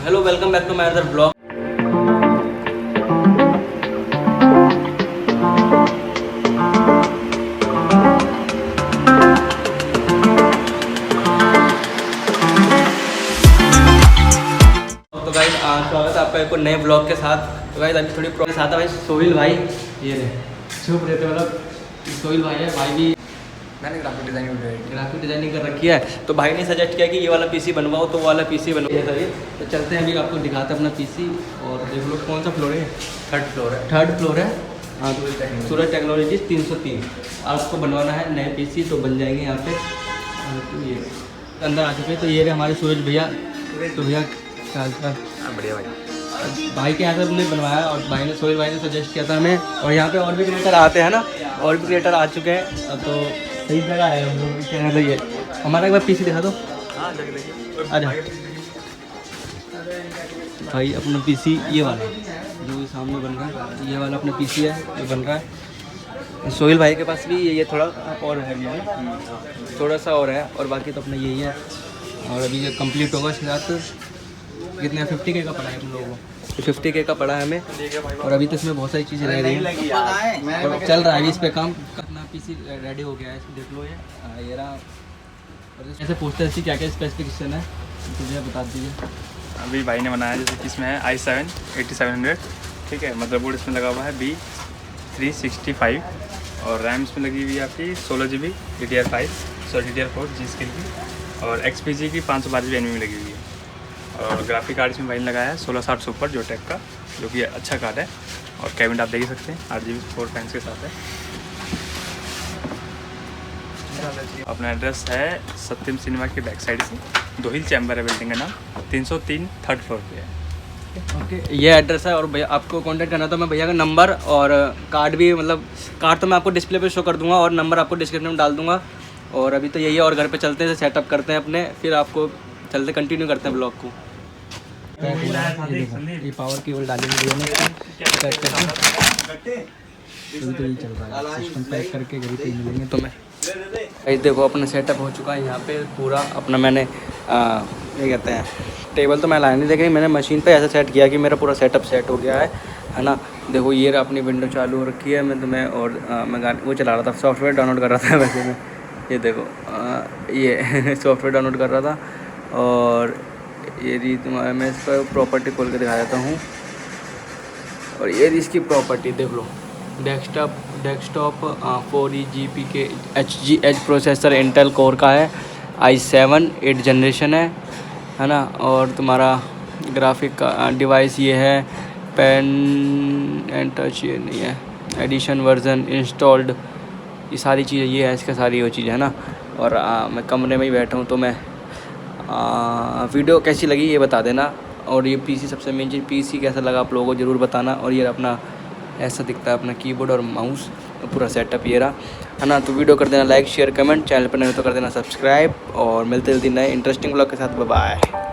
Hello welcome back to my other blog. तो guys स्वागत है आपका एक और नए ब्लॉग के साथ। तो गाइस अभी थोड़ी प्रॉब्लम साथ है भाई सोहिल भाई, ये रहे चुप रहते मतलब सोहिल भाई है। भाई भी मैंने ग्राफिक डिज़ाइनिंग कर रखी है, तो भाई ने सजेस्ट किया कि ये वाला पीसी बनवाओ, तो वो वाला पीसी बनवाइए सर। तो चलते हैं अभी आपको दिखाते हैं अपना पीसी। और देख लो कौन सा फ्लोर है, थर्ड फ्लोर है। हाँ तो सूरज टेक्नोलॉजीज 303 आपको बनवाना है नए पीसी, तो बन जाएंगे यहाँ पे। तो ये अंदर आ चुके हैं। तो ये रहे हमारे सूरज भैया। तो भैया क्या हाल चाल? बढ़िया भाई। भाई के यहाँ से हमने बनवाया और भाई ने सोहिल भाई ने सजेस्ट किया था हमें। और यहाँ पे और भी क्रिएटर आते हैं ना, और भी क्रिएटर आ चुके हैं, तो सही जगह है हम लोग कहना चाहिए। हमारा एक बार पीसी दिखा दो। अच्छा भाई अपना पीसी ये वाला जो सामने बन रहा है, ये वाला अपना पीसी है, ये बन रहा है। सोहिल भाई के पास भी ये थोड़ा और है, थोड़ा सा और है, और बाकी तो अपना यही है। और अभी ये कंप्लीट होगा इसके साथ। कितने 50K का पड़ा है हम लोगों को, 50K का पड़ा है हमें। और अभी तो इसमें बहुत सारी चीज़ें रह रही हैं, और चल रहा है अभी इस पे काम। अपना पीसी रेडी हो गया है, इसको देख लो। ये रहा। और जैसे पूछते हैं इसकी क्या क्या स्पेसिफिकेशन है, मुझे बता दीजिए। अभी भाई ने बनाया जैसे कि इसमें है i7 8700, ठीक है। मदरबोर्ड इसमें लगा हुआ है B365, और रैम इसमें लगी हुई है आपकी 16 GB DDR5 DDR4 जी स्किल की, और XPG की 512 GB NVMe लगी हुई है। और ग्राफिक कार्ड इसमें भाई ने लगाया है 1660 सुपर जोटेक का, जो कि अच्छा कार्ड है। और कैबिनेट आप देख ही सकते हैं 8 GB 4 फैंस के साथ है। अपना एड्रेस है सत्यम सिनेमा के बैक साइड से, दोहिल चैम्बर है बिल्डिंग का नाम, 303 थर्ड फ्लोर पे है। ओके ये एड्रेस है। और भैया आपको कांटेक्ट करना तो मैं भैया का नंबर और कार्ड भी, मतलब कार्ड तो मैं आपको डिस्प्ले पे शो कर दूंगा, और नंबर आपको डिस्क्रिप्शन में डाल दूंगा। और अभी तो यही है, और घर पे चलते हैं, सेटअप करते हैं अपने, फिर आपको चलते कंटिन्यू करते हैं ब्लॉग को। ये पावर केबल डालेंगे तो ये चल रहा है, सिस्टम पैक करके घर पे मिलेंगे। तो मैं भाई देखो अपना सेटअप हो चुका है यहाँ पे पूरा अपना। मैंने ये कहते हैं टेबल तो मैं लाया नहीं, देखिए मैंने मशीन पे ऐसा सेट किया कि मेरा पूरा सेटअप सेट हो गया है ना। देखो ये अपनी विंडो चालू हो रखी है, मैं तुम्हें और मैं वो चला रहा था, सॉफ्टवेयर डाउनलोड कर रहा था वैसे मैं। ये देखो ये सॉफ्टवेयर डाउनलोड कर रहा था। और ये मैं इस पर प्रॉपर्टी खोल के दिखा देता हूँ। और ये इसकी प्रॉपर्टी देख लो, डेस्कटॉप 4 GB के HGH प्रोसेसर इंटेल कोर का है, i7 8 जनरेशन है ना। और तुम्हारा ग्राफिक का डिवाइस ये है, पेन एंड टच ये नहीं है, एडिशन वर्जन इंस्टॉल्ड, ये सारी चीज़ें ये है इसका, सारी वो चीज़ें है ना। और मैं कमरे में ही बैठा हूँ, तो मैं वीडियो कैसी लगी ये बता देना। और ये पीसी सबसे मेन चीज़, पीसी कैसा लगा आप लोगों को ज़रूर बताना। और ये अपना ऐसा दिखता है अपना कीबोर्ड और माउस, पूरा सेटअप ये रहा है ना। तो वीडियो कर देना लाइक शेयर कमेंट, चैनल पर नहीं तो कर देना सब्सक्राइब। और मिलते जल्दी नए इंटरेस्टिंग ब्लॉग के साथ, बाय बाय।